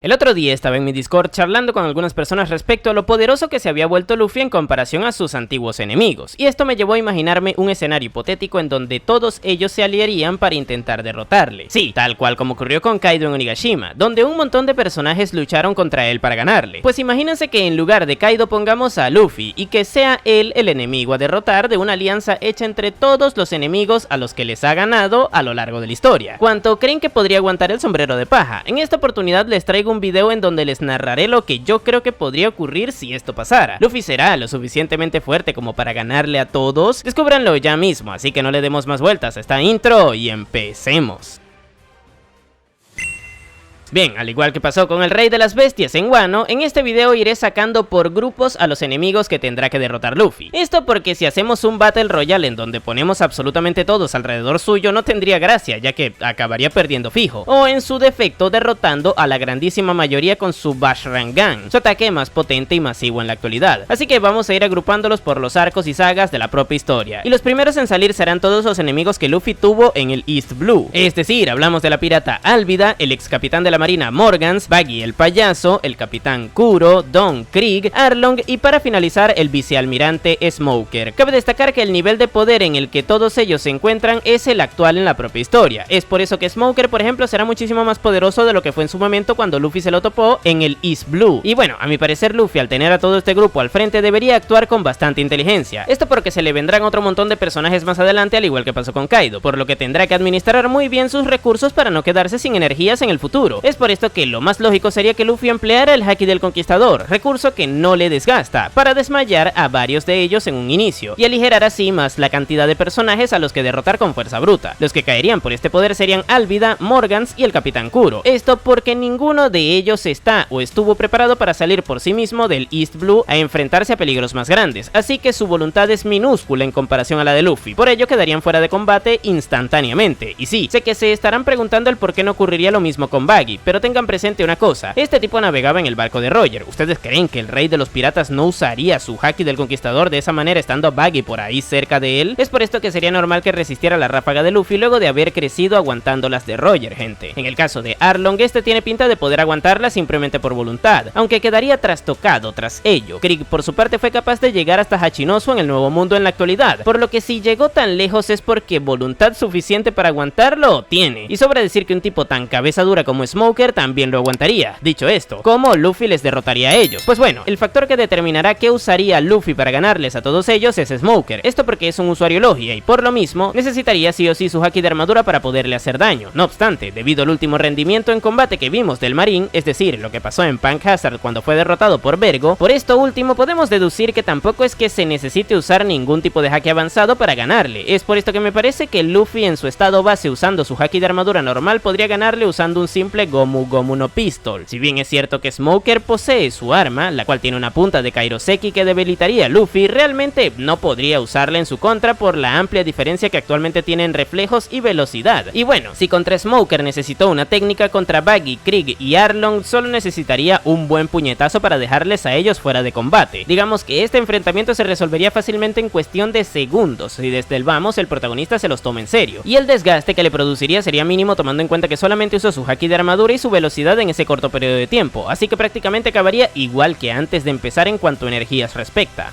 El otro día estaba en mi Discord charlando con algunas personas respecto a lo poderoso que se había vuelto Luffy en comparación a sus antiguos enemigos, y esto me llevó a imaginarme un escenario hipotético en donde todos ellos se aliarían para intentar derrotarle. Sí, tal cual como ocurrió con Kaido en Onigashima, donde un montón de personajes lucharon contra él para ganarle. Pues imagínense que en lugar de Kaido pongamos a Luffy y que sea él el enemigo a derrotar de una alianza hecha entre todos los enemigos a los que les ha ganado a lo largo de la historia. ¿Cuánto creen que podría aguantar el sombrero de paja? En esta oportunidad les traigo un video en donde les narraré lo que yo creo que podría ocurrir si esto pasara. ¿Luffy será lo suficientemente fuerte como para ganarle a todos? Descúbranlo ya mismo, así que no le demos más vueltas a esta intro y empecemos. Bien, al igual que pasó con el Rey de las Bestias en Wano, en este video iré sacando por grupos a los enemigos que tendrá que derrotar Luffy. Esto porque si hacemos un Battle Royale en donde ponemos absolutamente todos alrededor suyo no tendría gracia, ya que acabaría perdiendo fijo, o en su defecto derrotando a la grandísima mayoría con su Bashrangan, su ataque más potente y masivo en la actualidad. Así que vamos a ir agrupándolos por los arcos y sagas de la propia historia, y los primeros en salir serán todos los enemigos que Luffy tuvo en el East Blue. Es decir, hablamos de la pirata Álvida, el ex capitán de la marina Morgans, Baggy el payaso, el capitán Kuro, Don Krieg, Arlong y para finalizar el vicealmirante Smoker. Cabe destacar que el nivel de poder en el que todos ellos se encuentran es el actual en la propia historia. Es por eso que Smoker, por ejemplo, será muchísimo más poderoso de lo que fue en su momento cuando Luffy se lo topó en el East Blue. Y bueno, a mi parecer Luffy, al tener a todo este grupo al frente, debería actuar con bastante inteligencia. Esto porque se le vendrán otro montón de personajes más adelante, al igual que pasó con Kaido, por lo que tendrá que administrar muy bien sus recursos para no quedarse sin energías en el futuro. Es por esto que lo más lógico sería que Luffy empleara el Haki del Conquistador, recurso que no le desgasta, para desmayar a varios de ellos en un inicio, y aligerar así más la cantidad de personajes a los que derrotar con fuerza bruta. Los que caerían por este poder serían Álvida, Morgans y el Capitán Kuro. Esto porque ninguno de ellos está o estuvo preparado para salir por sí mismo del East Blue a enfrentarse a peligros más grandes, así que su voluntad es minúscula en comparación a la de Luffy, por ello quedarían fuera de combate instantáneamente. Y sí, sé que se estarán preguntando el por qué no ocurriría lo mismo con Baggy, pero tengan presente una cosa: este tipo navegaba en el barco de Roger. ¿Ustedes creen que el rey de los piratas no usaría su Haki del Conquistador de esa manera estando Baggy por ahí cerca de él? Es por esto que sería normal que resistiera la ráfaga de Luffy luego de haber crecido aguantando las de Roger, gente. En el caso de Arlong, este tiene pinta de poder aguantarla simplemente por voluntad, aunque quedaría trastocado tras ello. Krieg por su parte fue capaz de llegar hasta Hachinosu en el Nuevo Mundo en la actualidad, por lo que si llegó tan lejos es porque voluntad suficiente para aguantarlo tiene, y sobra decir que un tipo tan cabeza dura como Smoker también lo aguantaría. Dicho esto, ¿cómo Luffy les derrotaría a ellos? Pues bueno, el factor que determinará qué usaría Luffy para ganarles a todos ellos es Smoker. Esto porque es un usuario Logia y por lo mismo necesitaría sí o sí su Haki de armadura para poderle hacer daño. No obstante, debido al último rendimiento en combate que vimos del Marín, es decir, lo que pasó en Punk Hazard cuando fue derrotado por Vergo, por esto último podemos deducir que tampoco es que se necesite usar ningún tipo de Haki avanzado para ganarle. Es por esto que me parece que Luffy en su estado base usando su Haki de armadura normal podría ganarle usando un simple Gomu Gomu no Pistol. Si bien es cierto que Smoker posee su arma, la cual tiene una punta de Kairoseki que debilitaría a Luffy, realmente no podría usarla en su contra por la amplia diferencia que actualmente tiene en reflejos y velocidad. Y bueno, si contra Smoker necesitó una técnica, contra Baggy, Krieg y Arlong solo necesitaría un buen puñetazo para dejarles a ellos fuera de combate. Digamos que este enfrentamiento se resolvería fácilmente en cuestión de segundos si desde el vamos el protagonista se los toma en serio, y el desgaste que le produciría sería mínimo tomando en cuenta que solamente usó su Haki de armadura y su velocidad en ese corto periodo de tiempo, así que prácticamente acabaría igual que antes de empezar en cuanto a energías respecta.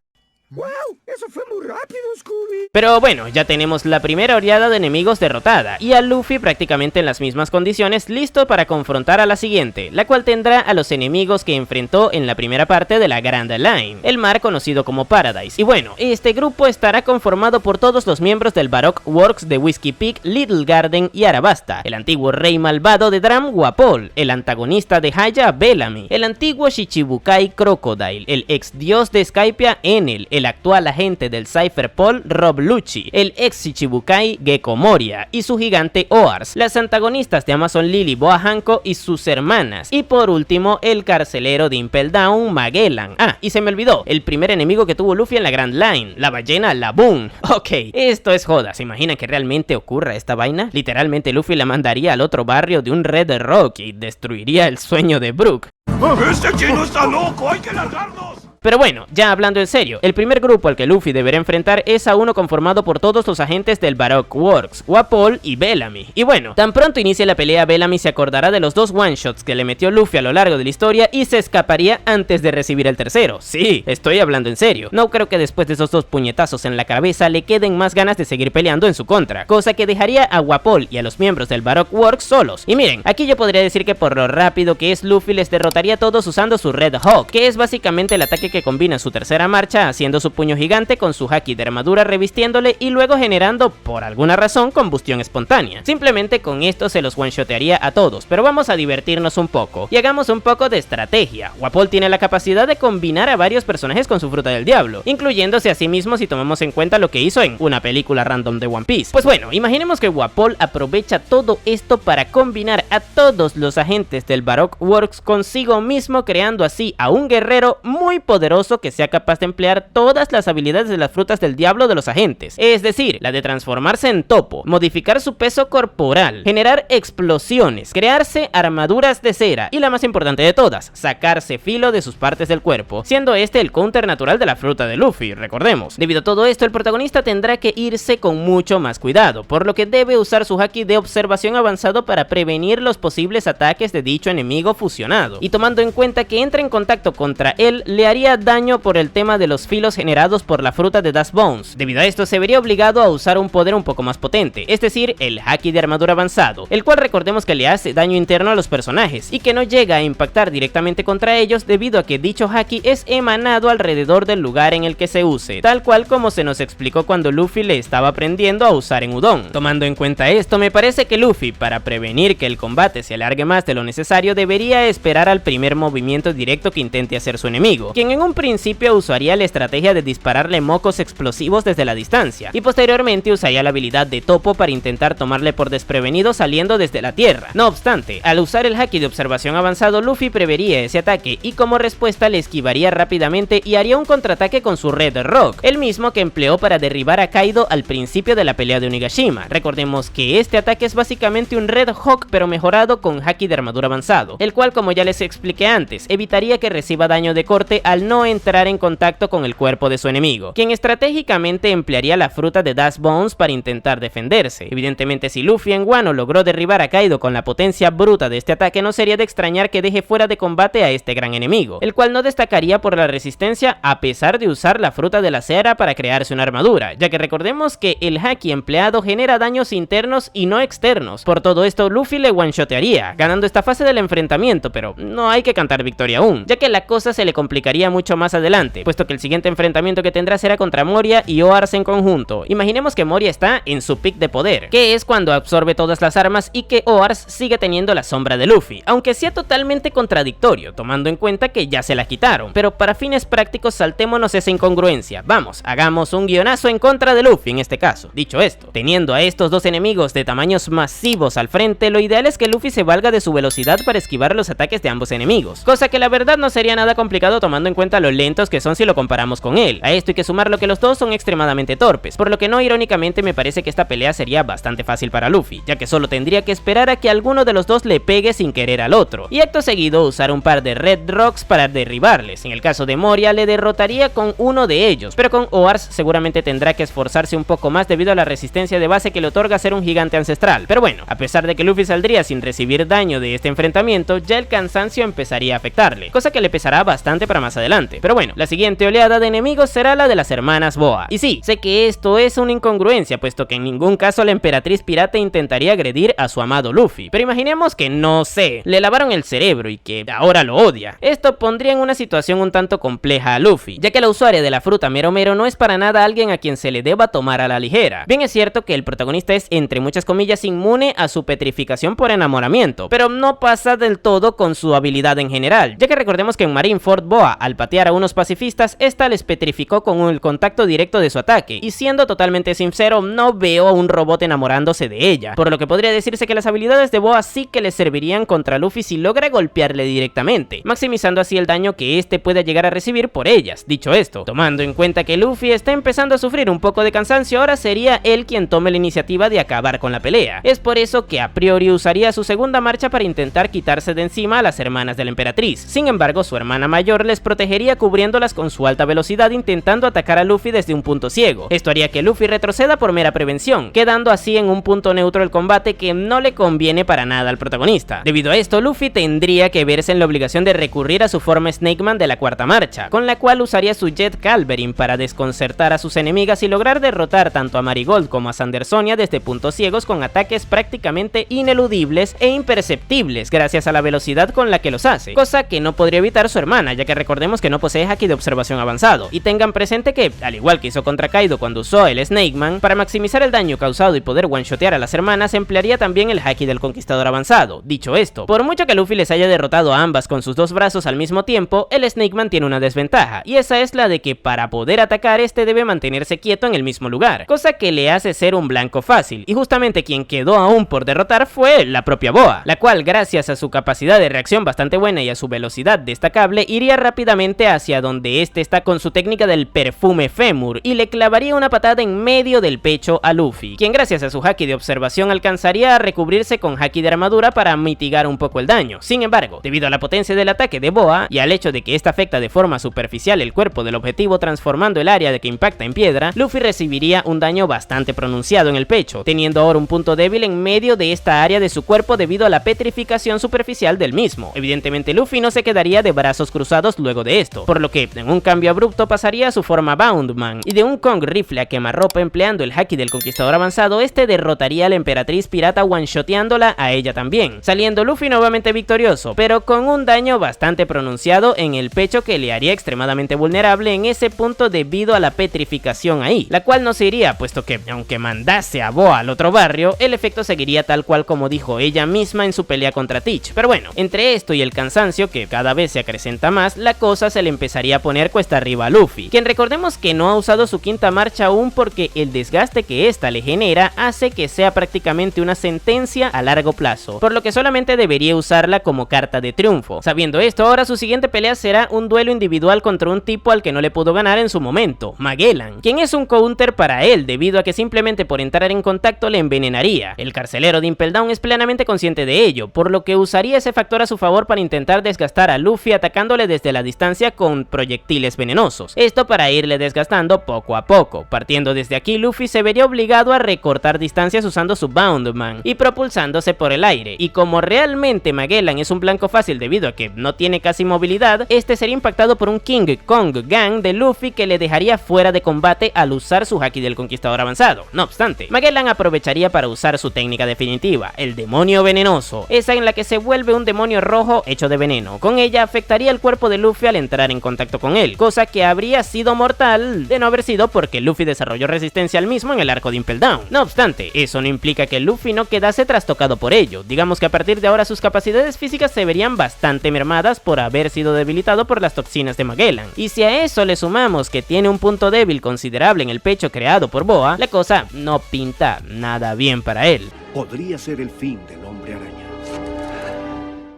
¡Wow! ¡Eso fue muy rápido, Scooby! Pero bueno, ya tenemos la primera oleada de enemigos derrotada, y a Luffy prácticamente en las mismas condiciones, listo para confrontar a la siguiente, la cual tendrá a los enemigos que enfrentó en la primera parte de la Grand Line, el mar conocido como Paradise. Y bueno, este grupo estará conformado por todos los miembros del Baroque Works de Whiskey Peak, Little Garden y Arabasta, el antiguo rey malvado de Dram Wapol, el antagonista de Haya Bellamy, el antiguo Shichibukai Crocodile, el ex dios de Skypiea Enel, el actual agente del Cypher Paul Rob Lucci, el ex Shichibukai Gecko Moria y su gigante Oars, las antagonistas de Amazon Lily Boa Hancock y sus hermanas, y por último el carcelero de Impel Down Magellan. Ah, y se me olvidó, el primer enemigo que tuvo Luffy en la Grand Line, la ballena Laboon. Ok, esto es joda. ¿Se imaginan que realmente ocurra esta vaina? Literalmente Luffy la mandaría al otro barrio de un Red Rock y destruiría el sueño de Brook. ¡Este chino está loco! ¡Hay que largarnos! Pero bueno, ya hablando en serio, el primer grupo al que Luffy deberá enfrentar es a uno conformado por todos los agentes del Baroque Works, Wapol y Bellamy. Y bueno, tan pronto inicie la pelea, Bellamy se acordará de los dos one-shots que le metió Luffy a lo largo de la historia y se escaparía antes de recibir el tercero. Sí, estoy hablando en serio. No creo que después de esos dos puñetazos en la cabeza le queden más ganas de seguir peleando en su contra, cosa que dejaría a Wapol y a los miembros del Baroque Works solos. Y miren, aquí yo podría decir que por lo rápido que es Luffy les derrotaría a todos usando su Red Hawk, que es básicamente el ataque que combina su tercera marcha haciendo su puño gigante con su haki de armadura revistiéndole y luego generando, por alguna razón, combustión espontánea. Simplemente con esto se los one-shotearía a todos, pero vamos a divertirnos un poco y hagamos un poco de estrategia. Wapol tiene la capacidad de combinar a varios personajes con su fruta del diablo, incluyéndose a sí mismo si tomamos en cuenta lo que hizo en una película random de One Piece. Pues bueno, imaginemos que Wapol aprovecha todo esto para combinar a todos los agentes del Baroque Works consigo mismo, creando así a un guerrero muy poderoso que sea capaz de emplear todas las habilidades de las frutas del diablo de los agentes, es decir, la de transformarse en topo, modificar su peso corporal, generar explosiones, crearse armaduras de cera y la más importante de todas, sacarse filo de sus partes del cuerpo, siendo este el counter natural de la fruta de Luffy, recordemos. Debido a todo esto, el protagonista tendrá que irse con mucho más cuidado, por lo que debe usar su haki de observación avanzado para prevenir los posibles ataques de dicho enemigo fusionado, y tomando en cuenta que entra en contacto contra él, le haría daño por el tema de los filos generados por la fruta de Dust Bones. Debido a esto se vería obligado a usar un poder un poco más potente, es decir, el haki de armadura avanzado, el cual recordemos que le hace daño interno a los personajes y que no llega a impactar directamente contra ellos debido a que dicho haki es emanado alrededor del lugar en el que se use, tal cual como se nos explicó cuando Luffy le estaba aprendiendo a usar en Udon. Tomando en cuenta esto, me parece que Luffy, para prevenir que el combate se alargue más de lo necesario, debería esperar al primer movimiento directo que intente hacer su enemigo, quien en un principio usaría la estrategia de dispararle mocos explosivos desde la distancia, y posteriormente usaría la habilidad de topo para intentar tomarle por desprevenido saliendo desde la tierra. No obstante, al usar el haki de observación avanzado, Luffy prevería ese ataque y como respuesta le esquivaría rápidamente y haría un contraataque con su Red Rock, el mismo que empleó para derribar a Kaido al principio de la pelea de Onigashima. Recordemos que este ataque es básicamente un Red Hawk pero mejorado con haki de armadura avanzado, el cual, como ya les expliqué antes, evitaría que reciba daño de corte al no entrar en contacto con el cuerpo de su enemigo, quien estratégicamente emplearía la fruta de Dust Bones para intentar defenderse. Evidentemente, si Luffy en Wano logró derribar a Kaido con la potencia bruta de este ataque, no sería de extrañar que deje fuera de combate a este gran enemigo, el cual no destacaría por la resistencia a pesar de usar la fruta de la cera para crearse una armadura, ya que recordemos que el haki empleado genera daños internos y no externos. Por todo esto, Luffy le one-shotearía, ganando esta fase del enfrentamiento, pero no hay que cantar victoria aún, ya que la cosa se le complicaría mucho más adelante, puesto que el siguiente enfrentamiento que tendrá será contra Moria y Oars en conjunto. Imaginemos que Moria está en su pick de poder, que es cuando absorbe todas las armas, y que Oars sigue teniendo la sombra de Luffy, aunque sea totalmente contradictorio, tomando en cuenta que ya se la quitaron. Pero para fines prácticos saltémonos esa incongruencia, vamos, hagamos un guionazo en contra de Luffy en este caso. Dicho esto, teniendo a estos dos enemigos de tamaños masivos al frente, lo ideal es que Luffy se valga de su velocidad para esquivar los ataques de ambos enemigos, cosa que la verdad no sería nada complicado tomando en cuenta lo lentos que son si lo comparamos con él. A esto hay que sumar lo que los dos son extremadamente torpes, por lo que no irónicamente me parece que esta pelea sería bastante fácil para Luffy, ya que solo tendría que esperar a que alguno de los dos le pegue sin querer al otro, y acto seguido usar un par de Red Rocks para derribarles. En el caso de Moria le derrotaría con uno de ellos, pero con Oars seguramente tendrá que esforzarse un poco más debido a la resistencia de base que le otorga ser un gigante ancestral. Pero bueno, a pesar de que Luffy saldría sin recibir daño de este enfrentamiento, ya el cansancio empezaría a afectarle, cosa que le pesará bastante para más adelante. Pero bueno, la siguiente oleada de enemigos será la de las hermanas Boa. Y sí, sé que esto es una incongruencia, puesto que en ningún caso la emperatriz pirata intentaría agredir a su amado Luffy, pero imaginemos que, no sé, le lavaron el cerebro y que ahora lo odia. Esto pondría en una situación un tanto compleja a Luffy, ya que la usuaria de la fruta Mero Mero no es para nada alguien a quien se le deba tomar a la ligera. Bien es cierto que el protagonista es, entre muchas comillas, inmune a su petrificación por enamoramiento, pero no pasa del todo con su habilidad en general, ya que recordemos que en Marineford Boa, al patear a unos pacifistas, esta les petrificó con el contacto directo de su ataque, y siendo totalmente sincero, no veo a un robot enamorándose de ella, por lo que podría decirse que las habilidades de Boa sí que le servirían contra Luffy si logra golpearle directamente, maximizando así el daño que este pueda llegar a recibir por ellas. Dicho esto, tomando en cuenta que Luffy está empezando a sufrir un poco de cansancio, ahora sería él quien tome la iniciativa de acabar con la pelea. Es por eso que a priori usaría su segunda marcha para intentar quitarse de encima a las hermanas de la emperatriz. Sin embargo, su hermana mayor les protegería protegería cubriéndolas con su alta velocidad intentando atacar a Luffy desde un punto ciego. Esto haría que Luffy retroceda por mera prevención, quedando así en un punto neutro el combate que no le conviene para nada al protagonista. Debido a esto, Luffy tendría que verse en la obligación de recurrir a su forma Snake Man de la cuarta marcha, con la cual usaría su Jet Calverin para desconcertar a sus enemigas y lograr derrotar tanto a Marigold como a Sandersonia desde puntos ciegos con ataques prácticamente ineludibles e imperceptibles gracias a la velocidad con la que los hace, cosa que no podría evitar su hermana, ya que recordemos que no posee haki de observación avanzado. Y tengan presente que, al igual que hizo contra Kaido cuando usó el Snake Man, para maximizar el daño causado y poder one-shotear a las hermanas, emplearía también el haki del conquistador avanzado. Dicho esto, por mucho que Luffy les haya derrotado a ambas con sus dos brazos al mismo tiempo, el Snake Man tiene una desventaja, y esa es la de que para poder atacar este debe mantenerse quieto en el mismo lugar, cosa que le hace ser un blanco fácil, y justamente quien quedó aún por derrotar fue la propia Boa, la cual gracias a su capacidad de reacción bastante buena y a su velocidad destacable, iría rápidamente hacia donde este está con su técnica del perfume fémur y le clavaría una patada en medio del pecho a Luffy, quien gracias a su haki de observación alcanzaría a recubrirse con haki de armadura para mitigar un poco el daño. Sin embargo, debido a la potencia del ataque de Boa y al hecho de que esta afecta de forma superficial el cuerpo del objetivo transformando el área de que impacta en piedra, Luffy recibiría un daño bastante pronunciado en el pecho, teniendo ahora un punto débil en medio de esta área de su cuerpo debido a la petrificación superficial del mismo. Evidentemente Luffy no se quedaría de brazos cruzados luego de esto, por lo que en un cambio abrupto pasaría a su forma Boundman, y de un Kong rifle a quemarropa empleando el haki del conquistador avanzado, este derrotaría a la emperatriz pirata one-shoteándola a ella también, saliendo Luffy nuevamente victorioso, pero con un daño bastante pronunciado en el pecho que le haría extremadamente vulnerable en ese punto debido a la petrificación ahí, la cual no se iría, puesto que aunque mandase a Boa al otro barrio, el efecto seguiría tal cual como dijo ella misma en su pelea contra Teach. Pero bueno, entre esto y el cansancio que cada vez se acrecenta más, la cosa se le empezaría a poner cuesta arriba a Luffy, quien recordemos que no ha usado su quinta marcha aún porque el desgaste que esta le genera hace que sea prácticamente una sentencia a largo plazo, por lo que solamente debería usarla como carta de triunfo. Sabiendo esto, ahora su siguiente pelea será un duelo individual contra un tipo al que no le pudo ganar en su momento, Magellan, quien es un counter para él debido a que simplemente por entrar en contacto le envenenaría. El carcelero de Impel Down es plenamente consciente de ello, por lo que usaría ese factor a su favor para intentar desgastar a Luffy atacándole desde la distancia con proyectiles venenosos, esto para irle desgastando poco a poco. Partiendo desde aquí, Luffy se vería obligado a recortar distancias usando su Boundman y propulsándose por el aire, y como realmente Magellan es un blanco fácil debido a que no tiene casi movilidad, este sería impactado por un King Kong Gang de Luffy que le dejaría fuera de combate al usar su haki del conquistador avanzado. No obstante, Magellan aprovecharía para usar su técnica definitiva, el demonio venenoso, esa en la que se vuelve un demonio rojo hecho de veneno. Con ella afectaría el cuerpo de Luffy al entrar en contacto con él, cosa que habría sido mortal de no haber sido porque Luffy desarrolló resistencia al mismo en el arco de Impel Down. No obstante, eso no implica que Luffy no quedase trastocado por ello. Digamos que a partir de ahora sus capacidades físicas se verían bastante mermadas por haber sido debilitado por las toxinas de Magellan. Y si a eso le sumamos que tiene un punto débil considerable en el pecho creado por Boa, la cosa no pinta nada bien para él. Podría ser el fin del hombre araña.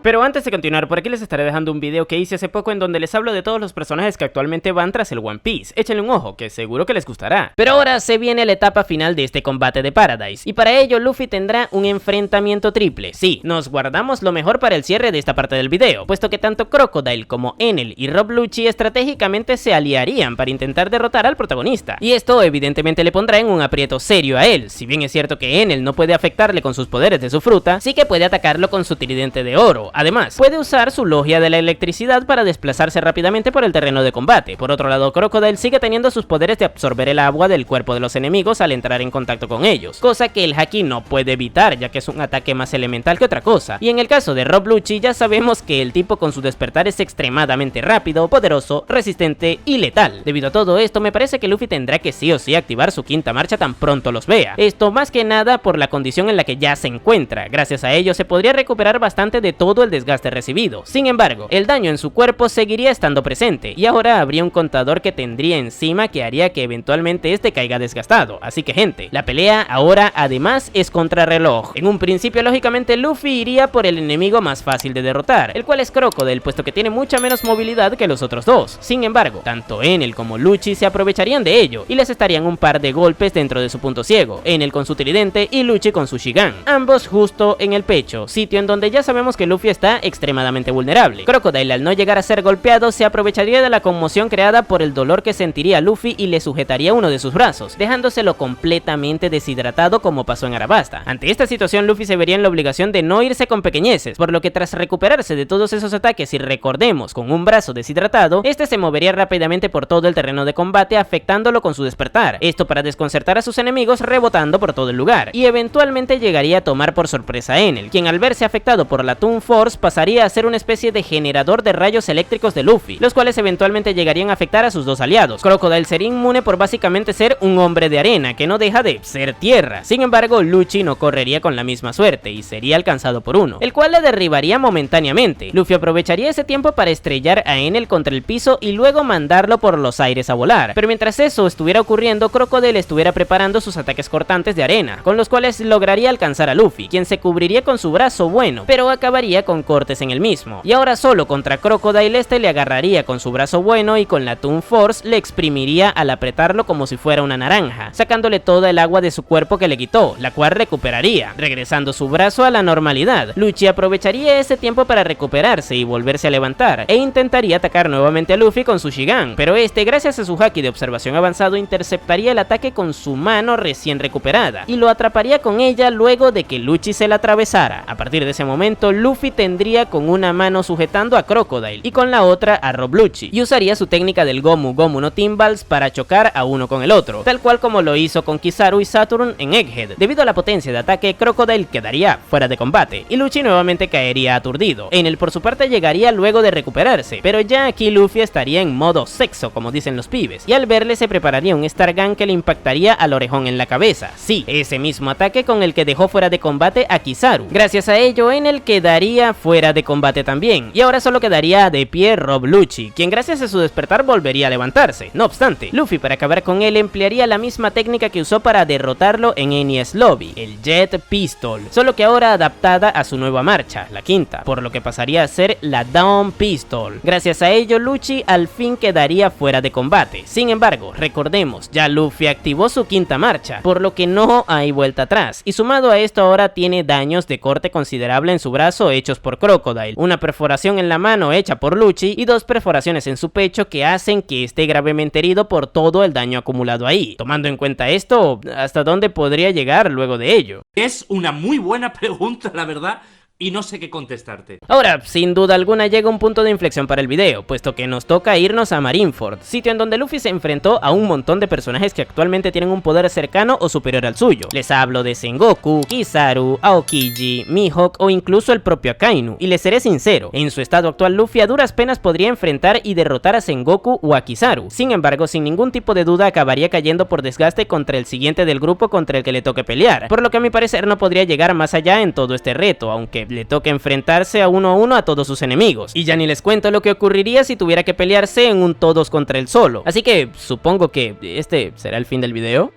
Pero antes de continuar, por aquí les estaré dejando un video que hice hace poco en donde les hablo de todos los personajes que actualmente van tras el One Piece. Échenle un ojo, que seguro que les gustará. Pero ahora se viene la etapa final de este combate de Paradise, y para ello Luffy tendrá un enfrentamiento triple. Sí, nos guardamos lo mejor para el cierre de esta parte del video, puesto que tanto Crocodile como Enel y Rob Lucci estratégicamente se aliarían para intentar derrotar al protagonista, y esto evidentemente le pondrá en un aprieto serio a él. Si bien es cierto que Enel no puede afectarle con sus poderes de su fruta, sí que puede atacarlo con su tridente de oro. Además, puede usar su logia de la electricidad para desplazarse rápidamente por el terreno de combate. Por otro lado, Crocodile sigue teniendo sus poderes de absorber el agua del cuerpo de los enemigos al entrar en contacto con ellos, cosa que el haki no puede evitar, ya que es un ataque más elemental que otra cosa. Y en el caso de Rob Lucci, ya sabemos que el tipo con su despertar es extremadamente rápido, poderoso, resistente y letal. Debido a todo esto, me parece que Luffy tendrá que sí o sí activar su quinta marcha tan pronto los vea. Esto más que nada por la condición en la que ya se encuentra. Gracias a ello se podría recuperar bastante de todo el desgaste recibido. Sin embargo, el daño en su cuerpo seguiría estando presente, y ahora habría un contador que tendría encima que haría que eventualmente este caiga desgastado. Así que gente, la pelea ahora además es contrarreloj. En un principio lógicamente Luffy iría por el enemigo más fácil de derrotar, el cual es Crocodile, puesto que tiene mucha menos movilidad que los otros dos. Sin embargo, tanto Enel como Lucci se aprovecharían de ello y les estarían un par de golpes dentro de su punto ciego, Enel con su tridente y Lucci con su Shigan, ambos justo en el pecho, sitio en donde ya sabemos que Luffy Luffy está extremadamente vulnerable. Crocodile, al no llegar a ser golpeado, se aprovecharía de la conmoción creada por el dolor que sentiría Luffy y le sujetaría uno de sus brazos, dejándoselo completamente deshidratado como pasó en Arabasta. Ante esta situación, Luffy se vería en la obligación de no irse con pequeñeces, por lo que tras recuperarse de todos esos ataques y recordemos con un brazo deshidratado, este se movería rápidamente por todo el terreno de combate afectándolo con su despertar, esto para desconcertar a sus enemigos rebotando por todo el lugar, y eventualmente llegaría a tomar por sorpresa a Enel, quien al verse afectado por la Toon Force pasaría a ser una especie de generador de rayos eléctricos de Luffy, los cuales eventualmente llegarían a afectar a sus dos aliados. Crocodile sería inmune por básicamente ser un hombre de arena, que no deja de ser tierra. Sin embargo, Lucci no correría con la misma suerte y sería alcanzado por uno, el cual le derribaría momentáneamente. Luffy aprovecharía ese tiempo para estrellar a Enel contra el piso y luego mandarlo por los aires a volar, pero mientras eso estuviera ocurriendo, Crocodile estuviera preparando sus ataques cortantes de arena, con los cuales lograría alcanzar a Luffy, quien se cubriría con su brazo bueno, pero acabaría con cortes en el mismo. Y ahora solo contra Crocodile, este le agarraría con su brazo bueno y con la Toon Force le exprimiría al apretarlo como si fuera una naranja, sacándole toda el agua de su cuerpo que le quitó, la cual recuperaría, regresando su brazo a la normalidad. Lucci aprovecharía ese tiempo para recuperarse y volverse a levantar, e intentaría atacar nuevamente a Luffy con su Shigan, pero este, gracias a su haki de observación avanzado, interceptaría el ataque con su mano recién recuperada, y lo atraparía con ella luego de que Lucci se la atravesara. A partir de ese momento, Luffy tendría con una mano sujetando a Crocodile y con la otra a Rob Lucci, y usaría su técnica del Gomu Gomu no Timbals para chocar a uno con el otro, tal cual como lo hizo con Kizaru y Saturn en Egghead. Debido a la potencia de ataque, Crocodile quedaría fuera de combate y Lucci nuevamente caería aturdido. Enel por su parte llegaría luego de recuperarse, pero ya aquí Luffy estaría en modo sexo, como dicen los pibes, y al verle se prepararía un Star Gun que le impactaría al orejón en la cabeza. Sí, ese mismo ataque con el que dejó fuera de combate a Kizaru. Gracias a ello, Enel quedaría fuera de combate también, y ahora solo quedaría de pie Rob Lucci, quien gracias a su despertar volvería a levantarse. No obstante, Luffy, para acabar con él, emplearía la misma técnica que usó para derrotarlo en Enies Lobby, el Jet Pistol, solo que ahora adaptada a su nueva marcha, la quinta, por lo que pasaría a ser la Dawn Pistol. Gracias a ello, Lucci al fin quedaría fuera de combate. Sin embargo, recordemos, ya Luffy activó su quinta marcha, por lo que no hay vuelta atrás, y sumado a esto ahora tiene daños de corte considerable en su brazo hechos por Crocodile, una perforación en la mano hecha por Lucci y dos perforaciones en su pecho que hacen que esté gravemente herido por todo el daño acumulado ahí. Tomando en cuenta esto, ¿hasta dónde podría llegar luego de ello? Es una muy buena pregunta, la verdad, y no sé qué contestarte. Ahora, sin duda alguna llega un punto de inflexión para el video, puesto que nos toca irnos a Marineford, sitio en donde Luffy se enfrentó a un montón de personajes que actualmente tienen un poder cercano o superior al suyo. Les hablo de Sengoku, Kizaru, Aokiji, Mihawk o incluso el propio Akainu, y les seré sincero, en su estado actual Luffy a duras penas podría enfrentar y derrotar a Sengoku o a Kizaru. Sin embargo, sin ningún tipo de duda acabaría cayendo por desgaste contra el siguiente del grupo contra el que le toque pelear, por lo que a mi parecer no podría llegar más allá en todo este reto, aunque le toca enfrentarse a uno a todos sus enemigos. Y ya ni les cuento lo que ocurriría si tuviera que pelearse en un todos contra él solo. Así que supongo que este será el fin del video.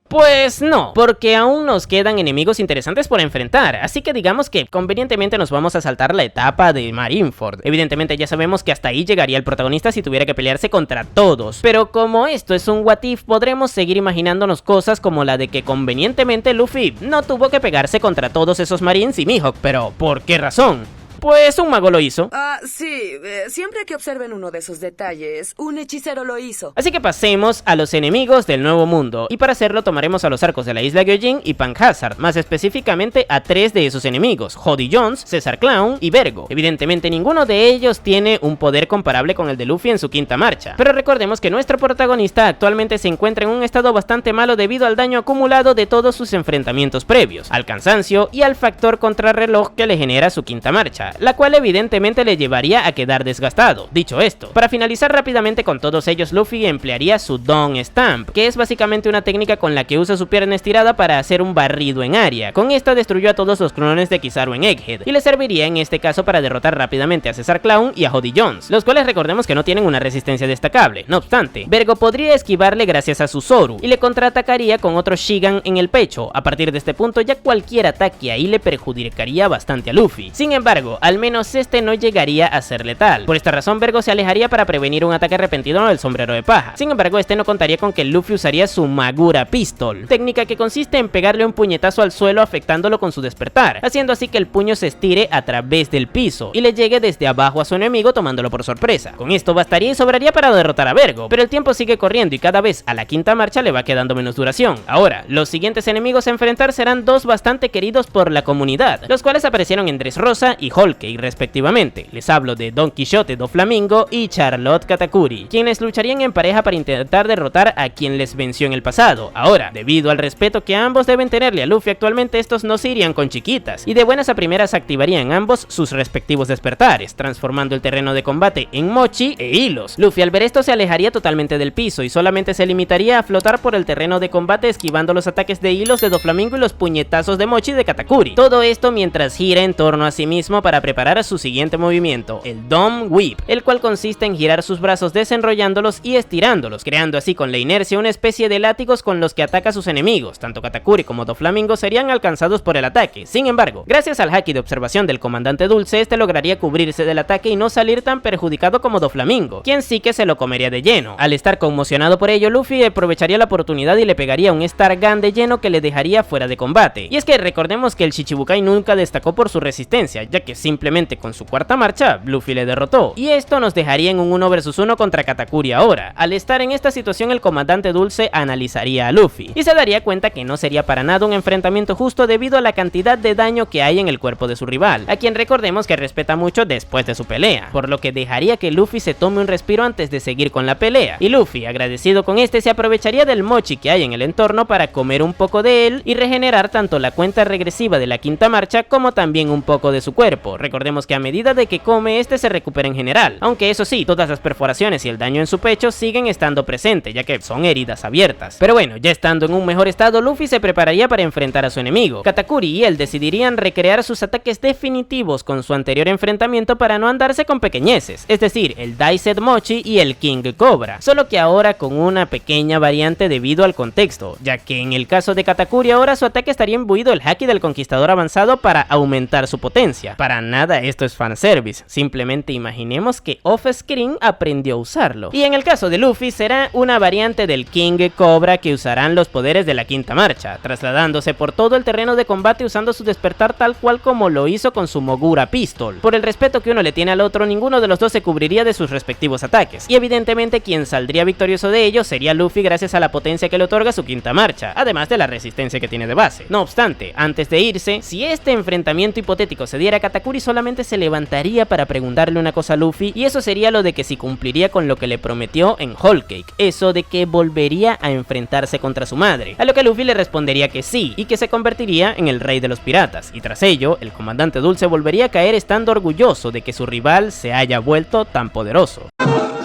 Pues no, porque aún nos quedan enemigos interesantes por enfrentar, así que digamos que convenientemente nos vamos a saltar la etapa de Marineford. Evidentemente ya sabemos que hasta ahí llegaría el protagonista si tuviera que pelearse contra todos, pero como esto es un what if, podremos seguir imaginándonos cosas como la de que convenientemente Luffy no tuvo que pegarse contra todos esos Marines y Mihawk, pero ¿por qué razón? Pues un mago lo hizo. Sí, siempre que observen uno de esos detalles, un hechicero lo hizo. Así que pasemos a los enemigos del nuevo mundo, y para hacerlo tomaremos a los arcos de la isla Gyojin y Punk Hazard, más específicamente a tres de esos enemigos, Jody Jones, César Clown y Vergo. Evidentemente ninguno de ellos tiene un poder comparable con el de Luffy en su quinta marcha, pero recordemos que nuestro protagonista actualmente se encuentra en un estado bastante malo debido al daño acumulado de todos sus enfrentamientos previos, al cansancio y al factor contrarreloj que le genera su quinta marcha, la cual evidentemente le llevaría a quedar desgastado. Dicho esto, para finalizar rápidamente con todos ellos, Luffy emplearía su Dawn Stamp, que es básicamente una técnica con la que usa su pierna estirada para hacer un barrido en área. Con esta destruyó a todos los clones de Kizaru en Egghead, y le serviría en este caso para derrotar rápidamente a César Clown y a Jody Jones, los cuales recordemos que no tienen una resistencia destacable. No obstante, Vergo podría esquivarle gracias a su Zoru, y le contraatacaría con otro Shigan en el pecho. A partir de este punto ya cualquier ataque ahí le perjudicaría bastante a Luffy. Sin embargo, embargo, al menos este no llegaría a ser letal. Por esta razón, Vergo se alejaría para prevenir un ataque repentino del sombrero de paja. Sin embargo, este no contaría con que Luffy usaría su Magura Pistol, técnica que consiste en pegarle un puñetazo al suelo afectándolo con su despertar, haciendo así que el puño se estire a través del piso y le llegue desde abajo a su enemigo tomándolo por sorpresa. Con esto bastaría y sobraría para derrotar a Vergo, pero el tiempo sigue corriendo y cada vez a la quinta marcha le va quedando menos duración. Ahora, los siguientes enemigos a enfrentar serán dos bastante queridos por la comunidad, los cuales aparecieron en Dressrosa y Whole Cake respectivamente. Les hablo de Don Quijote Doflamingo y Charlotte Katakuri, quienes lucharían en pareja para intentar derrotar a quien les venció en el pasado. Ahora, debido al respeto que ambos deben tenerle a Luffy actualmente, estos no se irían con chiquitas, y de buenas a primeras activarían ambos sus respectivos despertares, transformando el terreno de combate en mochi e hilos. Luffy al ver esto se alejaría totalmente del piso y solamente se limitaría a flotar por el terreno de combate esquivando los ataques de hilos de Doflamingo y los puñetazos de mochi de Katakuri. Todo esto mientras gira en torno a sí mismo para preparar su siguiente movimiento, el Dome Whip, el cual consiste en girar sus brazos desenrollándolos y estirándolos, creando así con la inercia una especie de látigos con los que ataca a sus enemigos. Tanto Katakuri como Doflamingo serían alcanzados por el ataque. Sin embargo, gracias al haki de observación del comandante Dulce, este lograría cubrirse del ataque y no salir tan perjudicado como Doflamingo, quien sí que se lo comería de lleno. Al estar conmocionado por ello, Luffy aprovecharía la oportunidad y le pegaría un Star Gun de lleno que le dejaría fuera de combate. Y es que recordemos que el Shichibukai nunca destacó por su resistencia, ya que simplemente con su cuarta marcha, Luffy le derrotó. Y esto nos dejaría en un 1 vs 1 contra Katakuri ahora. Al estar en esta situación, el comandante Dulce analizaría a Luffy y se daría cuenta que no sería para nada un enfrentamiento justo debido a la cantidad de daño que hay en el cuerpo de su rival, a quien recordemos que respeta mucho después de su pelea, por lo que dejaría que Luffy se tome un respiro antes de seguir con la pelea. Y Luffy, agradecido con este, se aprovecharía del mochi que hay en el entorno para comer un poco de él y regenerar tanto la cuenta regresiva de la quinta marcha como también un poco de su cuerpo. Recordemos que a medida de que come este se recupera en general, aunque eso sí, todas las perforaciones y el daño en su pecho siguen estando presentes, ya que son heridas abiertas. Pero bueno, ya estando en un mejor estado, Luffy se prepararía para enfrentar a su enemigo. Katakuri y él decidirían recrear sus ataques definitivos con su anterior enfrentamiento para no andarse con pequeñeces, es decir, el Daiset Mochi y el King Cobra, solo que ahora con una pequeña variante debido al contexto, ya que en el caso de Katakuri ahora su ataque estaría imbuido el haki del conquistador avanzado para aumentar su potencia. Para nada esto es fanservice, simplemente imaginemos que off-screen aprendió a usarlo. Y en el caso de Luffy será una variante del King Cobra que usarán los poderes de la quinta marcha, trasladándose por todo el terreno de combate usando su despertar tal cual como lo hizo con su Mogura Pistol. Por el respeto que uno le tiene al otro, ninguno de los dos se cubriría de sus respectivos ataques, y evidentemente quien saldría victorioso de ello sería Luffy gracias a la potencia que le otorga su quinta marcha, además de la resistencia que tiene de base. No obstante, antes de irse, si este enfrentamiento hipotético se diera, Katakuri solamente se levantaría para preguntarle una cosa a Luffy, y eso sería lo de que si cumpliría con lo que le prometió en Whole Cake, eso de que volvería a enfrentarse contra su madre, a lo que Luffy le respondería que sí, y que se convertiría en el rey de los piratas, y tras ello, el comandante Dulce volvería a caer estando orgulloso de que su rival se haya vuelto tan poderoso.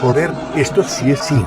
Joder, esto sí es cine.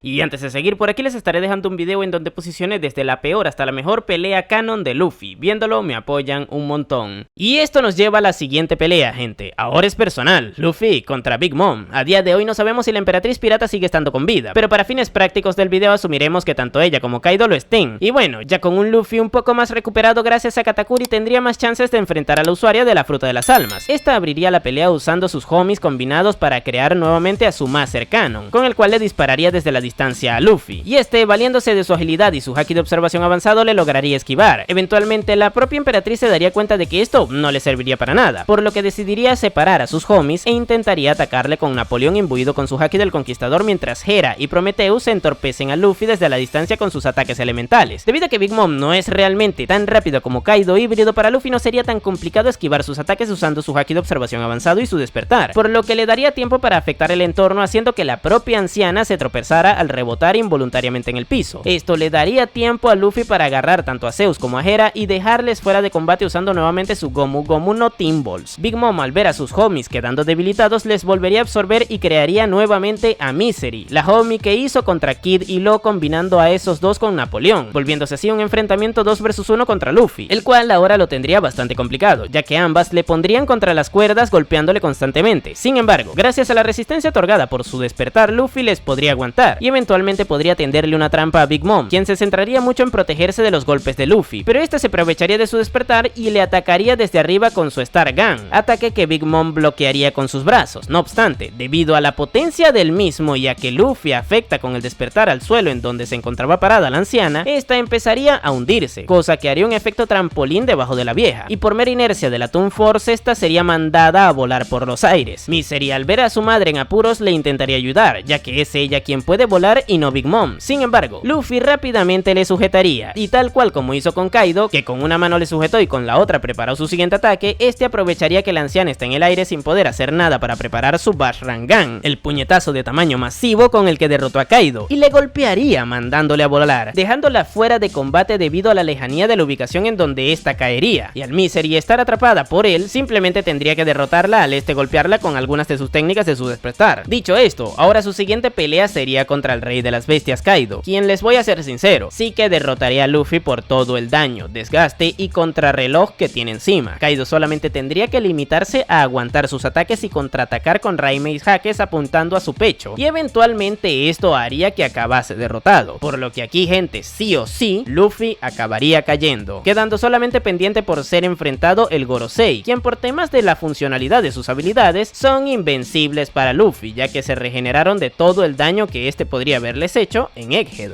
Y antes de seguir, por aquí les estaré dejando un video en donde posicioné desde la peor hasta la mejor pelea canon de Luffy. Viéndolo me apoyan un montón. Y esto nos lleva a la siguiente pelea, gente. Ahora es personal, Luffy contra Big Mom. A día de hoy no sabemos si la emperatriz pirata sigue estando con vida, pero para fines prácticos del video asumiremos que tanto ella como Kaido lo estén. Y bueno, ya con un Luffy un poco más recuperado gracias a Katakuri tendría más chances de enfrentar a la usuaria de la fruta de las almas. Esta abriría la pelea usando sus homies combinados para crear nuevamente a su Master Cannon, con el cual le dispararía desde la distancia a Luffy, y este, valiéndose de su agilidad y su haki de observación avanzado, le lograría esquivar. Eventualmente la propia emperatriz se daría cuenta de que esto no le serviría para nada, por lo que decidiría separar a sus homies e intentaría atacarle con Napoleón imbuido con su haki del conquistador, mientras Hera y Prometheus se entorpecen a Luffy desde la distancia con sus ataques elementales. Debido a que Big Mom no es realmente tan rápido como Kaido híbrido, para Luffy no sería tan complicado esquivar sus ataques usando su haki de observación avanzado y su despertar, por lo que le daría tiempo para afectar el entorno, haciendo que la propia anciana se tropezara al rebotar involuntariamente en el piso. Esto le daría tiempo a Luffy para agarrar tanto a Zeus como a Hera y dejarles fuera de combate usando nuevamente su Gomu Gomu no Team Balls. Big Mom, al ver a sus homies quedando debilitados, les volvería a absorber y crearía nuevamente a Misery, la homie que hizo contra Kid y Law, combinando a esos dos con Napoleón, volviéndose así un enfrentamiento 2 vs 1 contra Luffy, el cual ahora lo tendría bastante complicado, ya que ambas le pondrían contra las cuerdas golpeándole constantemente. Sin embargo, gracias a la resistencia otorgada por su despertar, Luffy les podría aguantar, y eventualmente podría tenderle una trampa a Big Mom, quien se centraría mucho en protegerse de los golpes de Luffy, pero este se aprovecharía de su despertar y le atacaría desde arriba con su Star Gun, ataque que Big Mom bloquearía con sus brazos. No obstante, debido a la potencia del mismo y a que Luffy afecta con el despertar al suelo en donde se encontraba parada la anciana, esta empezaría a hundirse, cosa que haría un efecto trampolín debajo de la vieja, y por mera inercia de la Toon Force esta sería mandada a volar por los aires. Misery, al ver a su madre en apuros, le intentaría ayudar, ya que es ella quien puede volar y no Big Mom. Sin embargo, Luffy rápidamente le sujetaría, y tal cual como hizo con Kaido, que con una mano le sujetó y con la otra preparó su siguiente ataque, este aprovecharía que la anciana está en el aire sin poder hacer nada para preparar su Bashrangan, el puñetazo de tamaño masivo con el que derrotó a Kaido, y le golpearía mandándole a volar, dejándola fuera de combate debido a la lejanía de la ubicación en donde esta caería, y al Misery estar atrapada por él, simplemente tendría que derrotarla al golpearla con algunas de sus técnicas de su despertar. Dicho esto, ahora su siguiente pelea sería contra el rey de las bestias Kaido, quien, les voy a ser sincero, sí que derrotaría a Luffy por todo el daño, desgaste y contrarreloj que tiene encima. Kaido solamente tendría que limitarse a aguantar sus ataques y contraatacar con Raimei jaques apuntando a su pecho, y eventualmente esto haría que acabase derrotado, por lo que aquí, gente, sí o sí, Luffy acabaría cayendo, quedando solamente pendiente por ser enfrentado el Gorosei, quien por temas de la funcionalidad de sus habilidades son invencibles para Luffy, ya que se regeneraron de todo el daño que este podría haberles hecho en Egghead.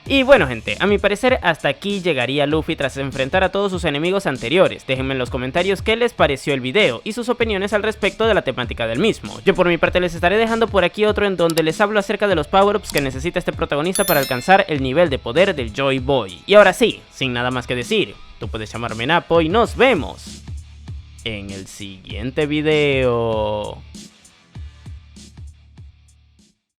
Y bueno, gente, a mi parecer hasta aquí llegaría Luffy tras enfrentar a todos sus enemigos anteriores. Déjenme en los comentarios qué les pareció el video y sus opiniones al respecto de la temática del mismo. Yo por mi parte les estaré dejando por aquí otro en donde les hablo acerca de los power-ups que necesita este protagonista para alcanzar el nivel de poder del Joy Boy. Y ahora sí, sin nada más que decir, tú puedes llamarme Napo y nos vemos en el siguiente video.